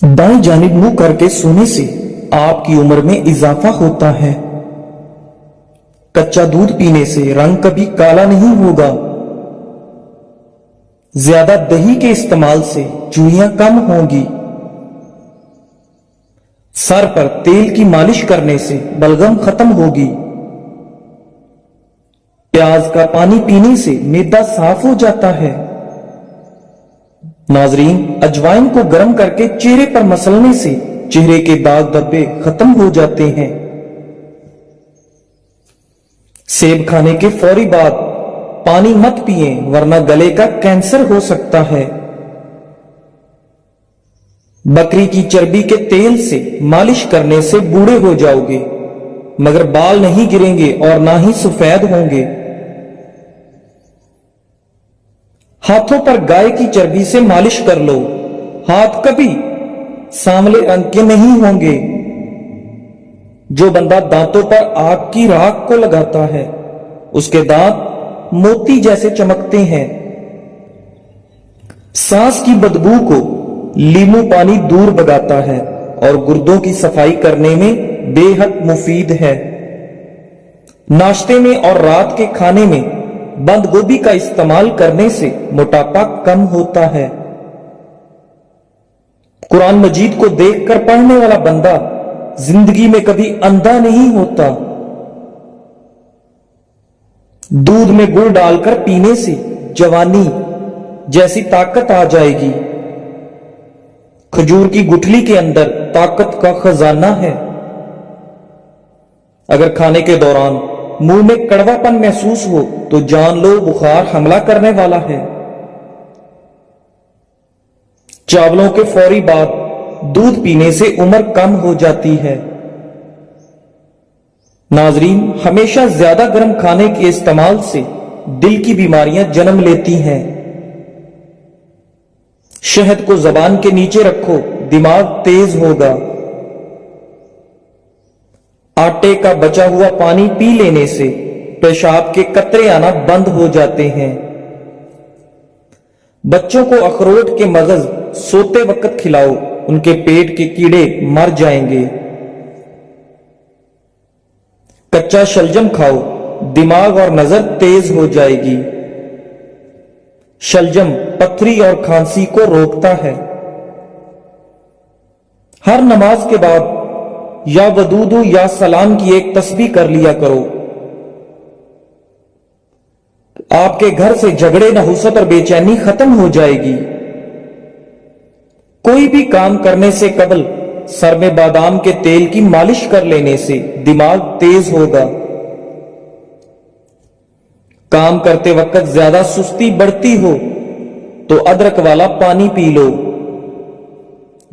दाएं जानिब मुंह करके सोने से आपकी उम्र में इजाफा होता है। कच्चा दूध पीने से रंग कभी काला नहीं होगा। ज्यादा दही के इस्तेमाल से चूहियां कम होंगी। सर पर तेल की मालिश करने से बलगम खत्म होगी। प्याज का पानी पीने से मैदा साफ हो जाता है। नाजरीन, अजवाइन को गर्म करके चेहरे पर मसलने से चेहरे के दाग धब्बे खत्म हो जाते हैं। सेब खाने के फौरी बाद पानी मत पिएं, वरना गले का कैंसर हो सकता है। बकरी की चर्बी के तेल से मालिश करने से बूढ़े हो जाओगे, मगर बाल नहीं गिरेंगे और ना ही सफेद होंगे। हाथों पर गाय की चर्बी से मालिश कर लो, हाथ कभी सांवले रंग के नहीं होंगे। जो बंदा दांतों पर आग की राख को लगाता है, उसके दांत मोती जैसे चमकते हैं। सांस की बदबू को लीमू पानी दूर भगाता है और गुर्दों की सफाई करने में बेहद मुफीद है। नाश्ते में और रात के खाने में बंद गोभी का इस्तेमाल करने से मोटापा कम होता है। कुरान मजीद को देखकर पढ़ने वाला बंदा जिंदगी में कभी अंधा नहीं होता। दूध में गुड़ डालकर पीने से जवानी जैसी ताकत आ जाएगी। खजूर की गुठली के अंदर ताकत का खजाना है। अगर खाने के दौरान मुंह में कड़वापन महसूस हो तो जान लो बुखार हमला करने वाला है। चावलों के फौरी बाद दूध पीने से उम्र कम हो जाती है। नाजरीन, हमेशा ज्यादा गर्म खाने के इस्तेमाल से दिल की बीमारियां जन्म लेती हैं। शहद को जबान के नीचे रखो, दिमाग तेज होगा। आटे का बचा हुआ पानी पी लेने से पेशाब के कतरे आना बंद हो जाते हैं। बच्चों को अखरोट के मगज सोते वक्त खिलाओ, उनके पेट के कीड़े मर जाएंगे। कच्चा शलजम खाओ, दिमाग और नजर तेज हो जाएगी। शलजम पथरी और खांसी को रोकता है। हर नमाज के बाद या वदूदु या सलाम की एक तस्बीह कर लिया करो। आपके घर से झगड़े, नहुसत और बेचैनी खत्म हो जाएगी। कोई भी काम करने से कबल सर में बादाम के तेल की मालिश कर लेने से दिमाग तेज होगा। काम करते वक्त ज्यादा सुस्ती बढ़ती हो तो अदरक वाला पानी पी लो।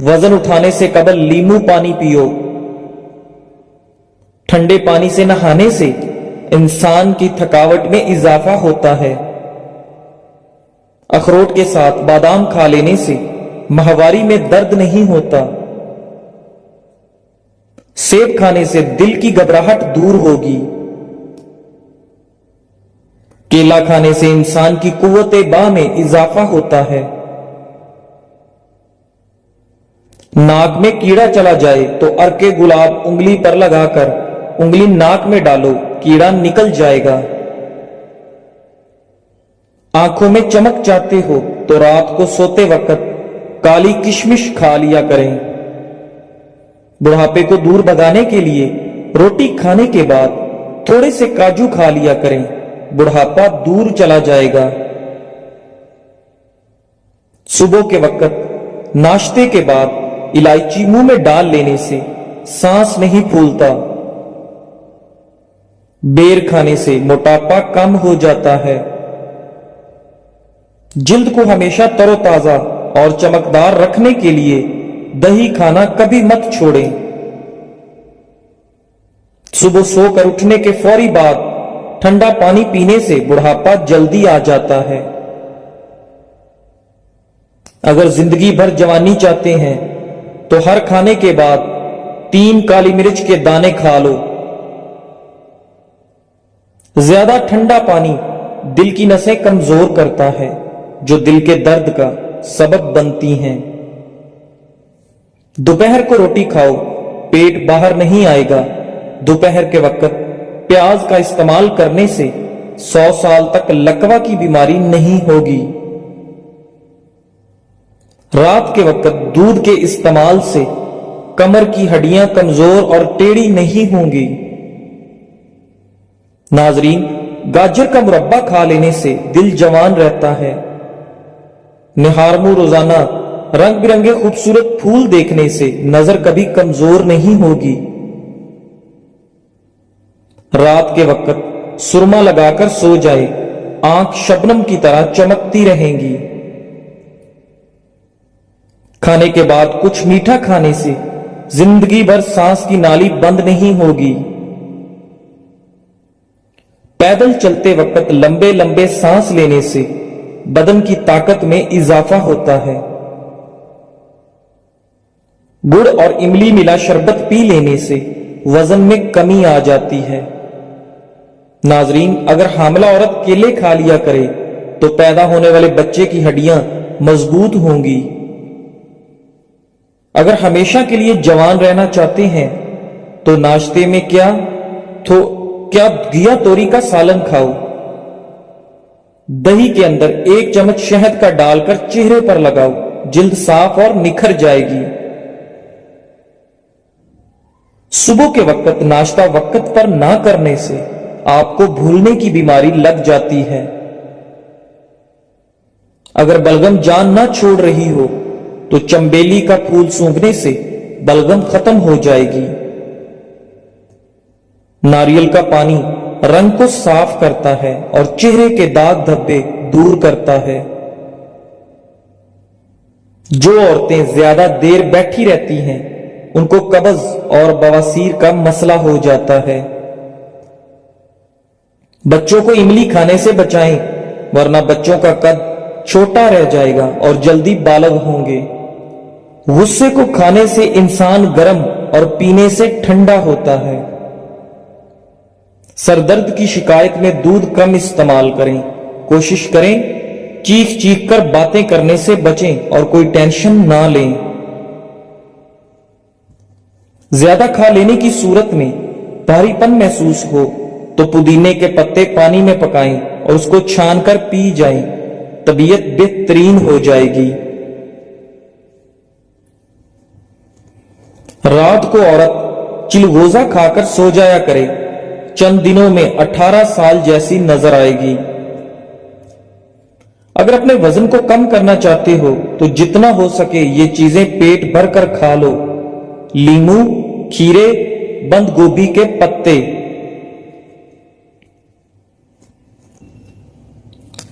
वजन उठाने से कबल लीमू पानी पियो। ठंडे पानी से नहाने से इंसान की थकावट में इजाफा होता है। अखरोट के साथ बादाम खा लेने से माहवारी में दर्द नहीं होता। सेब खाने से दिल की घबराहट दूर होगी। केला खाने से इंसान की कुव्वते बा में इजाफा होता है। नाक में कीड़ा चला जाए तो अर्के गुलाब उंगली पर लगाकर उंगली नाक में डालो, कीड़ा निकल जाएगा। आंखों में चमक चाहते हो तो रात को सोते वक्त काली किशमिश खा लिया करें। बुढ़ापे को दूर भगाने के लिए रोटी खाने के बाद थोड़े से काजू खा लिया करें, बुढ़ापा दूर चला जाएगा। सुबह के वक्त नाश्ते के बाद इलायची मुंह में डाल लेने से सांस नहीं फूलता। बेर खाने से मोटापा कम हो जाता है। जिल्द को हमेशा तरोताजा और चमकदार रखने के लिए दही खाना कभी मत छोड़ें। सुबह सोकर उठने के फौरी बाद ठंडा पानी पीने से बुढ़ापा जल्दी आ जाता है। अगर जिंदगी भर जवानी चाहते हैं तो हर खाने के बाद 3 काली मिर्च के दाने खा लो। ज्यादा ठंडा पानी दिल की नसें कमजोर करता है, जो दिल के दर्द का सबब बनती हैं। दोपहर को रोटी खाओ, पेट बाहर नहीं आएगा। दोपहर के वक्त प्याज का इस्तेमाल करने से 100 साल तक लकवा की बीमारी नहीं होगी। रात के वक्त दूध के इस्तेमाल से कमर की हड्डियां कमजोर और टेढ़ी नहीं होंगी। नाजरीन, गाजर का मुरब्बा खा लेने से दिल जवान रहता है। निहारमू रोजाना रंग बिरंगे खूबसूरत फूल देखने से नजर कभी कमजोर नहीं होगी। रात के वक्त सुरमा लगाकर सो जाए, आंख शबनम की तरह चमकती रहेंगी। खाने के बाद कुछ मीठा खाने से जिंदगी भर सांस की नाली बंद नहीं होगी। पैदल चलते वक्त लंबे लंबे सांस लेने से बदन की ताकत में इजाफा होता है। गुड़ और इमली मिला शरबत पी लेने से वजन में कमी आ जाती है। नाजरीन, अगर हामिला औरत केले खा लिया करे तो पैदा होने वाले बच्चे की हड्डियां मजबूत होंगी। अगर हमेशा के लिए जवान रहना चाहते हैं तो नाश्ते में क्या घिया तोरी का सालन खाओ। दही के अंदर 1 चम्मच शहद का डालकर चेहरे पर लगाओ, जिल्द साफ और निखर जाएगी। सुबह के वक्त नाश्ता वक्त पर ना करने से आपको भूलने की बीमारी लग जाती है। अगर बलगम जान ना छोड़ रही हो तो चंबेली का फूल सूंघने से बलगम खत्म हो जाएगी। नारियल का पानी रंग को साफ करता है और चेहरे के दाग धब्बे दूर करता है। जो औरतें ज्यादा देर बैठी रहती हैं उनको कब्ज और बवासीर का मसला हो जाता है। बच्चों को इमली खाने से बचाएं, वरना बच्चों का कद छोटा रह जाएगा और जल्दी बालग होंगे। गुस्से को खाने से इंसान गर्म और पीने से ठंडा होता है। सरदर्द की शिकायत में दूध कम इस्तेमाल करें। कोशिश करें चीख चीख कर बातें करने से बचें और कोई टेंशन ना लें। ज्यादा खा लेने की सूरत में भारीपन महसूस हो तो पुदीने के पत्ते पानी में पकाएं और उसको छान कर पी जाएं, तबीयत बेहतरीन हो जाएगी। रात को औरत चिलगोजा खाकर सो जाया करे, चंद दिनों में 18 साल जैसी नजर आएगी। अगर अपने वजन को कम करना चाहते हो तो जितना हो सके ये चीजें पेट भर कर खा लो। लीमू, खीरे, बंद गोभी के पत्ते,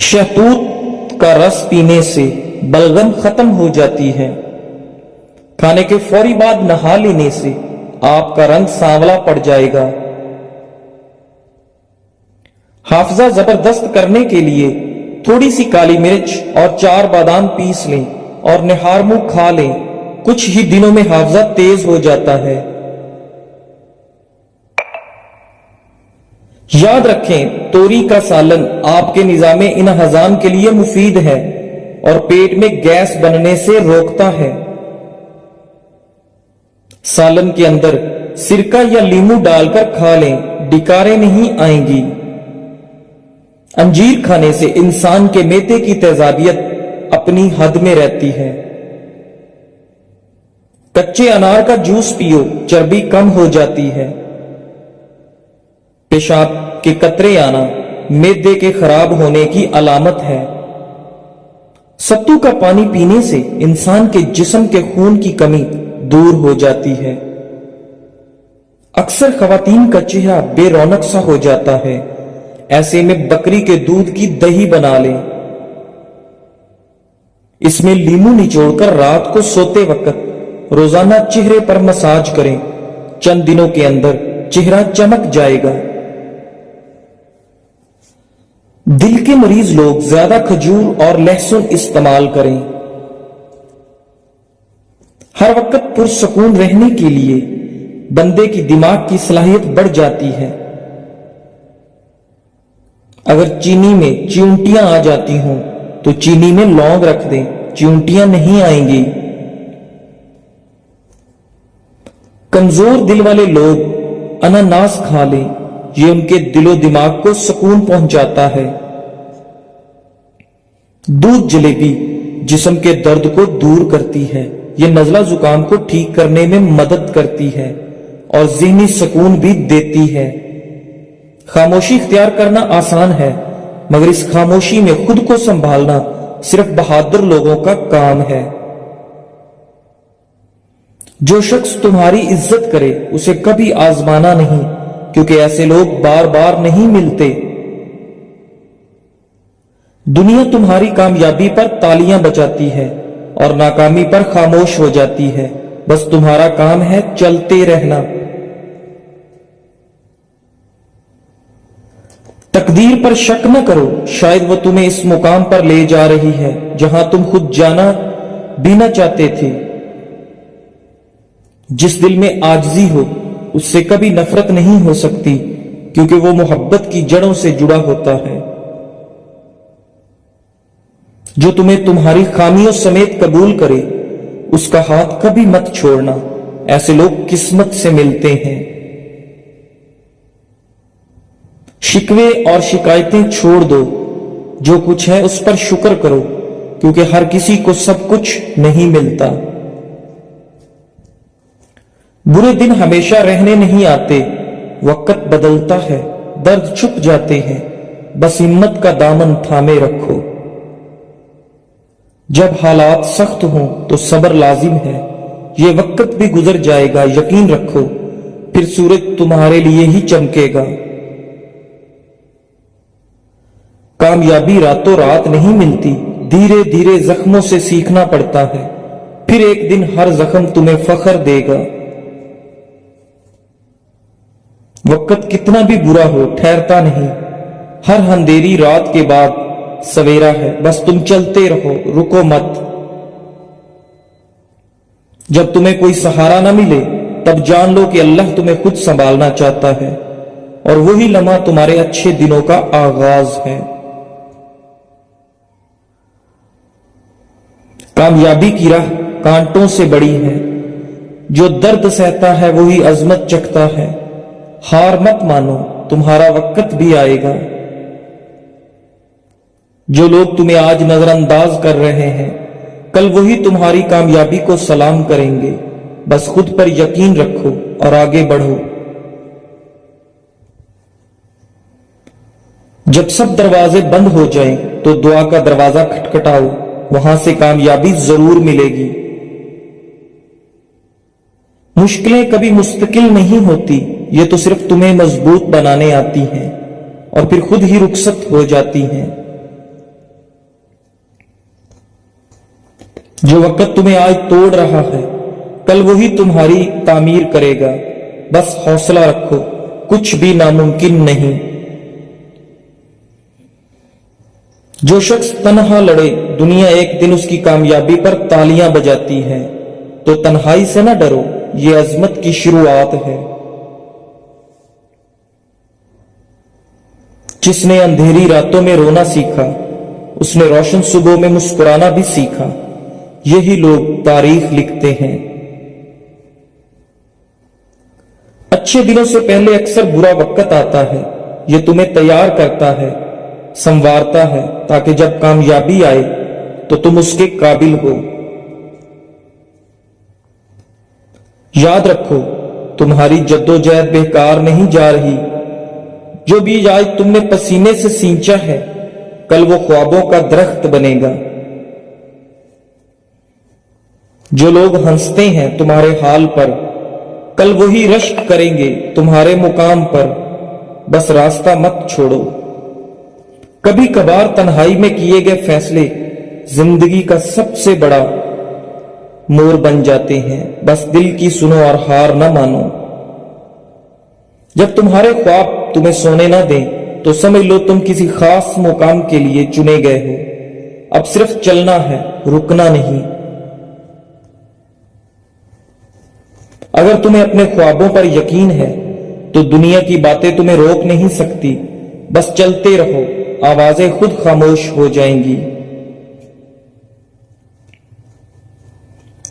शहतूत का रस पीने से बलगम खत्म हो जाती है। खाने के फौरी बाद नहा लेने से आपका रंग सांवला पड़ जाएगा। हाफजा जबरदस्त करने के लिए थोड़ी सी काली मिर्च और 4 बादाम पीस लें और निहारमू खा लें। कुछ ही दिनों में हाफजा तेज हो जाता है। याद रखें, तोरी का सालन आपके निजामे इन्हजाम के लिए मुफीद है और पेट में गैस बनने से रोकता है। सालन के अंदर सिरका या लीमू डालकर खा लें, डिकारें नहीं आएंगी। अंजीर खाने से इंसान के मेदे की तेजाबियत अपनी हद में रहती है। कच्चे अनार का जूस पियो, चर्बी कम हो जाती है। पेशाब के कतरे आना मेदे के खराब होने की अलामत है। सत्तू का पानी पीने से इंसान के जिस्म के खून की कमी दूर हो जाती है। अक्सर खवातीन का चेहरा बेरौनक सा हो जाता है, ऐसे में बकरी के दूध की दही बना लें। इसमें लीमू निचोड़कर रात को सोते वक्त रोजाना चेहरे पर मसाज करें। चंद दिनों के अंदर चेहरा चमक जाएगा। दिल के मरीज लोग ज्यादा खजूर और लहसुन इस्तेमाल करें। हर वक्त पुरसकून रहने के लिए बंदे की दिमाग की सलाहियत बढ़ जाती है। अगर चीनी में चियूंटियां आ जाती हों तो चीनी में लौंग रख दें, चियूंटियां नहीं आएंगी। کمزور دل والے لوگ اناناس کھا لیں، یہ ان کے دل و دماغ کو سکون پہنچاتا ہے۔ دودھ جلیبی جسم کے درد کو دور کرتی ہے، یہ نزلہ زکام کو ٹھیک کرنے میں مدد کرتی ہے اور ذہنی سکون بھی دیتی ہے۔ خاموشی اختیار کرنا آسان ہے، مگر اس خاموشی میں خود کو سنبھالنا صرف بہادر لوگوں کا کام ہے۔ جو شخص تمہاری عزت کرے اسے کبھی آزمانا نہیں، کیونکہ ایسے لوگ بار بار نہیں ملتے۔ دنیا تمہاری کامیابی پر تالیاں بجاتی ہے اور ناکامی پر خاموش ہو جاتی ہے، بس تمہارا کام ہے چلتے رہنا۔ تقدیر پر شک نہ کرو، شاید وہ تمہیں اس مقام پر لے جا رہی ہے جہاں تم خود جانا بھی نہ چاہتے تھے۔ جس دل میں عاجزی ہو اس سے کبھی نفرت نہیں ہو سکتی، کیونکہ وہ محبت کی جڑوں سے جڑا ہوتا ہے۔ جو تمہیں تمہاری خامیوں سمیت قبول کرے اس کا ہاتھ کبھی مت چھوڑنا، ایسے لوگ قسمت سے ملتے ہیں۔ شکوے اور شکایتیں چھوڑ دو، جو کچھ ہے اس پر شکر کرو، کیونکہ ہر کسی کو سب کچھ نہیں ملتا۔ برے دن ہمیشہ رہنے نہیں آتے، وقت بدلتا ہے، درد چھپ جاتے ہیں، بس ہمت کا دامن تھامے رکھو۔ جب حالات سخت ہوں تو صبر لازم ہے، یہ وقت بھی گزر جائے گا، یقین رکھو، پھر سورج تمہارے لیے ہی چمکے گا۔ کامیابی راتوں رات نہیں ملتی، دھیرے دھیرے زخموں سے سیکھنا پڑتا ہے، پھر ایک دن ہر زخم تمہیں فخر دے گا۔ وقت کتنا بھی برا ہو ٹھہرتا نہیں، ہر اندھیری رات کے بعد سویرا ہے، بس تم چلتے رہو، رکو مت۔ جب تمہیں کوئی سہارا نہ ملے تب جان لو کہ اللہ تمہیں خود سنبھالنا چاہتا ہے، اور وہی لمحہ تمہارے اچھے دنوں کا آغاز ہے۔ کامیابی کی راہ کانٹوں سے بڑی ہے، جو درد سہتا ہے وہی عظمت چکھتا ہے۔ ہار مت مانو، تمہارا وقت بھی آئے گا۔ جو لوگ تمہیں آج نظر انداز کر رہے ہیں کل وہی تمہاری کامیابی کو سلام کریں گے، بس خود پر یقین رکھو اور آگے بڑھو۔ جب سب دروازے بند ہو جائیں تو دعا کا دروازہ کھٹکھٹاؤ، وہاں سے کامیابی ضرور ملے گی۔ مشکلیں کبھی مستقل نہیں ہوتی، یہ تو صرف تمہیں مضبوط بنانے آتی ہیں اور پھر خود ہی رخصت ہو جاتی ہیں۔ جو وقت تمہیں آج توڑ رہا ہے کل وہی تمہاری تعمیر کرے گا، بس حوصلہ رکھو، کچھ بھی ناممکن نہیں۔ جو شخص تنہا لڑے دنیا ایک دن اس کی کامیابی پر تالیاں بجاتی ہے، تو تنہائی سے نہ ڈرو، یہ عظمت کی شروعات ہے۔ جس نے اندھیری راتوں میں رونا سیکھا اس نے روشن صبحوں میں مسکرانا بھی سیکھا، یہی لوگ تاریخ لکھتے ہیں۔ اچھے دنوں سے پہلے اکثر برا وقت آتا ہے، یہ تمہیں تیار کرتا ہے، سنوارتا ہے، تاکہ جب کامیابی آئے تو تم اس کے قابل ہو۔ یاد رکھو، تمہاری جدوجہد بیکار نہیں جا رہی، جو بیج آج تم نے پسینے سے سینچا ہے کل وہ خوابوں کا درخت بنے گا۔ جو لوگ ہنستے ہیں تمہارے حال پر کل وہی رشک کریں گے تمہارے مقام پر، بس راستہ مت چھوڑو۔ کبھی کبھار تنہائی میں کیے گئے فیصلے زندگی کا سب سے بڑا مور بن جاتے ہیں، بس دل کی سنو اور ہار نہ مانو۔ جب تمہارے خواب تمہیں سونے نہ دیں تو سمجھ لو تم کسی خاص مقام کے لیے چنے گئے ہو، اب صرف چلنا ہے، رکنا نہیں۔ اگر تمہیں اپنے خوابوں پر یقین ہے تو دنیا کی باتیں تمہیں روک نہیں سکتی، بس چلتے رہو، آوازیں خود خاموش ہو جائیں گی۔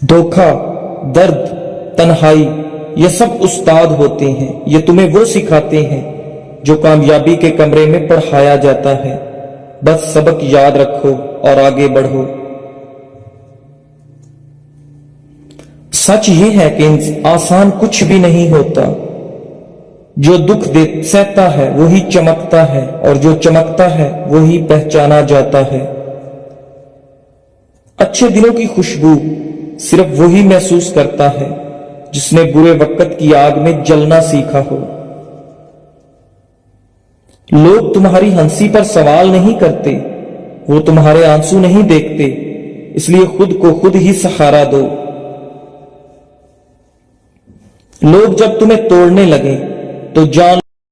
دھوکہ، درد، تنہائی یہ سب استاد ہوتے ہیں، یہ تمہیں وہ سکھاتے ہیں جو کامیابی کے کمرے میں پڑھایا جاتا ہے۔ بس سبق یاد رکھو اور آگے بڑھو۔ سچ یہ ہے کہ آسان کچھ بھی نہیں ہوتا، جو دکھ سہتا ہے وہی چمکتا ہے، اور جو چمکتا ہے وہی پہچانا جاتا ہے۔ اچھے دنوں کی خوشبو صرف وہی محسوس کرتا ہے جس نے برے وقت کی آگ میں جلنا سیکھا ہو۔ لوگ تمہاری ہنسی پر سوال نہیں کرتے، وہ تمہارے آنسو نہیں دیکھتے، اس لیے خود کو خود ہی سہارا دو۔ لوگ جب تمہیں توڑنے لگیں تو جان